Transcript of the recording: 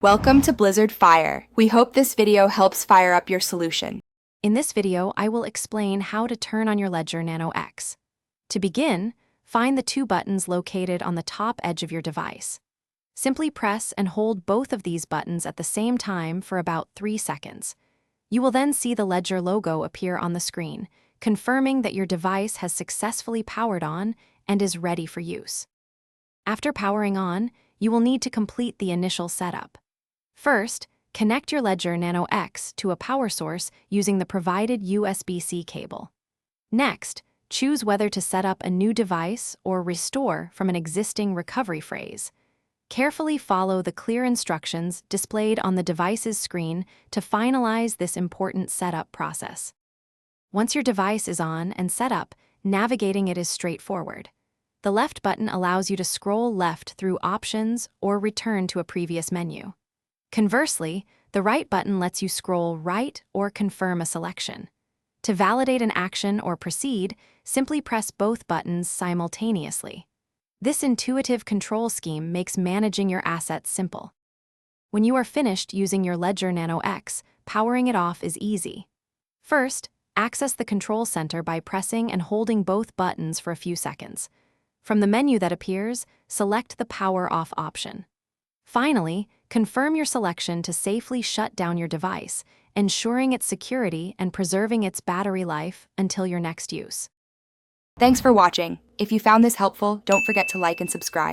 Welcome to Blizzard Fire. We hope this video helps fire up your solution. In this video, I will explain how to turn on your Ledger Nano X. To begin, find the two buttons located on the top edge of your device. Simply press and hold both of these buttons at the same time for about 3 seconds. You will then see the Ledger logo appear on the screen, confirming that your device has successfully powered on and is ready for use. After powering on, you will need to complete the initial setup. First, connect your Ledger Nano X to a power source using the provided USB-C cable. Next, choose whether to set up a new device or restore from an existing recovery phrase. Carefully follow the clear instructions displayed on the device's screen to finalize this important setup process. Once your device is on and set up, navigating it is straightforward. The left button allows you to scroll left through options or return to a previous menu. Conversely, the right button lets you scroll right or confirm a selection. To validate an action or proceed, simply press both buttons simultaneously. This intuitive control scheme makes managing your assets simple. When you are finished using your Ledger Nano X, powering it off is easy. First, access the control center by pressing and holding both buttons for a few seconds. From the menu that appears, select the Power Off option. Finally, confirm your selection to safely shut down your device, ensuring its security and preserving its battery life until your next use. Thanks for watching. If you found this helpful, don't forget to like and subscribe.